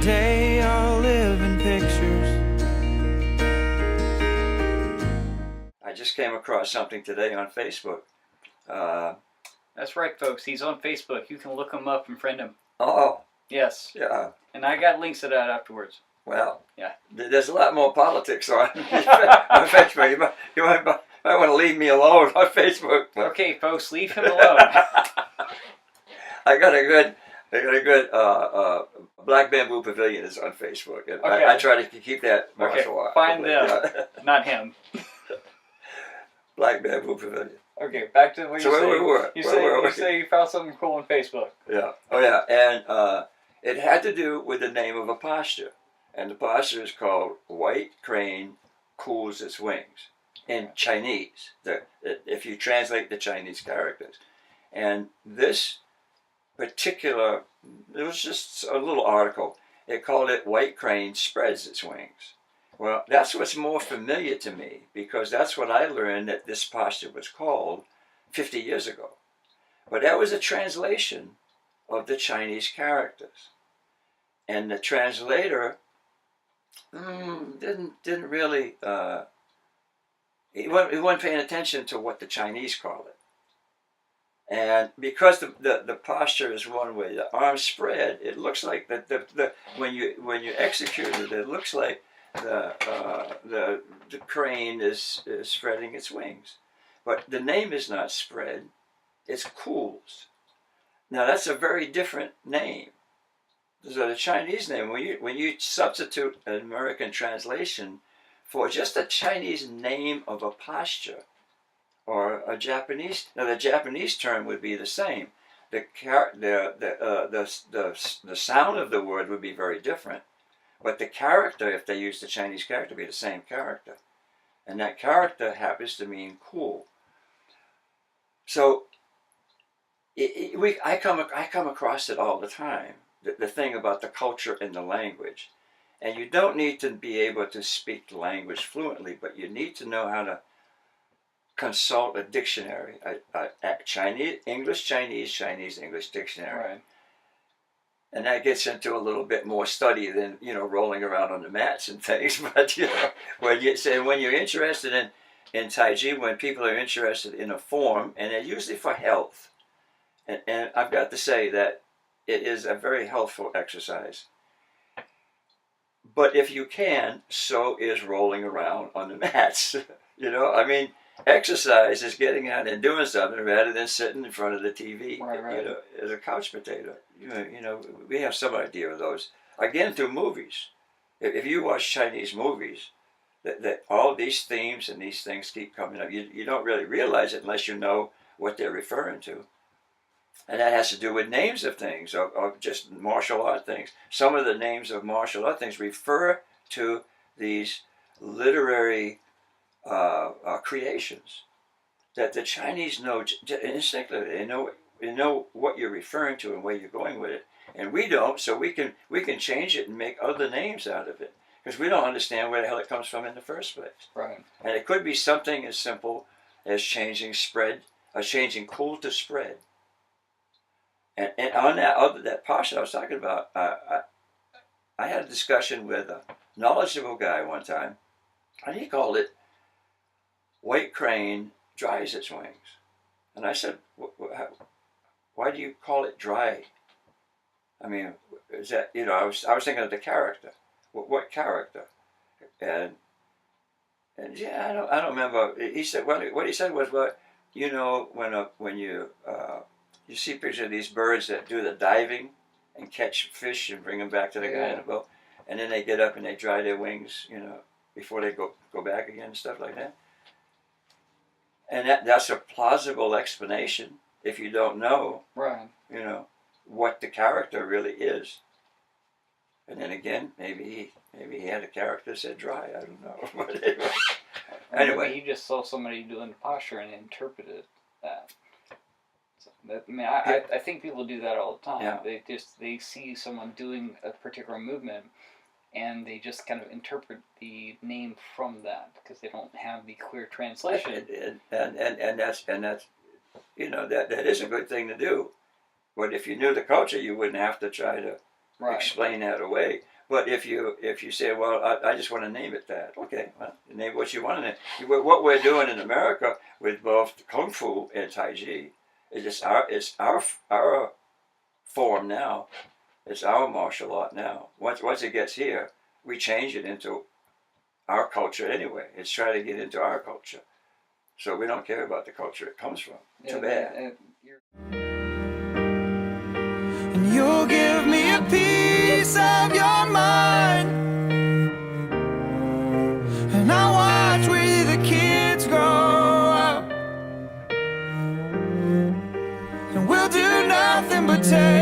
Someday I'll live in pictures. I just came across something today on Facebook. That's right, folks. He's on Facebook. You can look him up and friend him. Oh, Yes. yeah. And I got links to that afterwards. Well, yeah. There's a lot more politics on Facebook. You might want to leave me alone on Facebook. Okay, folks, leave him alone. I got a good Black Bamboo Pavilion is on Facebook. And Okay. I try to keep that martial art. Find them, not him. Black Bamboo Pavilion. Okay, back to what So you say you found something cool on Facebook. Yeah. Oh yeah, and it had to do with the name of a posture, and the posture is called White Crane Cools Its Wings in Chinese. If you translate the Chinese characters, and this particular, it was just a little article. It called it White Crane Spreads Its Wings. Well, that's what's more familiar to me, because that's what I learned that this posture was called 50 years ago. But that was a translation of the Chinese characters. And the translator didn't really, he wasn't paying attention to what the Chinese call it. And because the posture is one way, the arms spread, it looks like the when you execute it, it looks like the crane is spreading its wings. But the name is not spread, it's cools. Now that's a very different name. So the Chinese name, when you substitute an American translation for just a Chinese name of a posture, or a Japanese, now the Japanese term would be the same. The sound of the word would be very different. But the character, if they use the Chinese character, would be the same character. And that character happens to mean cool. So I come across it all the time, the thing about the culture and the language. And you don't need to be able to speak the language fluently, but you need to know how to consult a dictionary, a Chinese, English, English dictionary. Right. And that gets into a little bit more study than, rolling around on the mats and things. But, when you're interested in Tai Chi, when people are interested in a form, and they're usually for health, and I've got to say that it is a very healthful exercise. But if you can, so is rolling around on the mats. Exercise is getting out and doing something rather than sitting in front of the TV, right. As a couch potato. We have some idea of those. Again, through movies. If you watch Chinese movies, that all these themes and these things keep coming up. You don't really realize it unless you know what they're referring to. And that has to do with names of things, of just martial art things. Some of the names of martial art things refer to these literary creations that the Chinese know instinctively. They know what you're referring to and where you're going with it, and we don't. So we can change it and make other names out of it, because we don't understand where the hell it comes from in the first place. Right. And it could be something as simple as changing cool to spread. And on that posture I was talking about, I had a discussion with a knowledgeable guy one time, and he called it White Crane Dries Its Wings. And I said, why do you call it dry? I mean, is that, I was thinking of the character. What character? And yeah, I don't remember. He said, what he said was, when you see pictures of these birds that do the diving and catch fish and bring them back to the guy in the boat, and then they get up and they dry their wings, before they go back again and stuff like that. And that's a plausible explanation if you don't know, right, what the character really is. And then again, maybe he had a character that said dry. I don't know. Anyway, maybe he just saw somebody doing the posture and interpreted that. So I think people do that all the time. Yeah. They see someone doing a particular movement, and they just kind of interpret the name from that because they don't have the clear translation. And that's that is a good thing to do. But if you knew the culture, you wouldn't have to try to explain that away. But if you say, well, I just want to name it that, okay, well, name what you want to name. What we're doing in America with both Kung Fu and Tai Chi is our form now. It's our martial art now. Once it gets here, we change it into our culture anyway. It's trying to get into our culture. So we don't care about the culture it comes from. Too bad. and you'll give me a piece of your mind, and I'll watch where the kids grow up, and we'll do nothing but take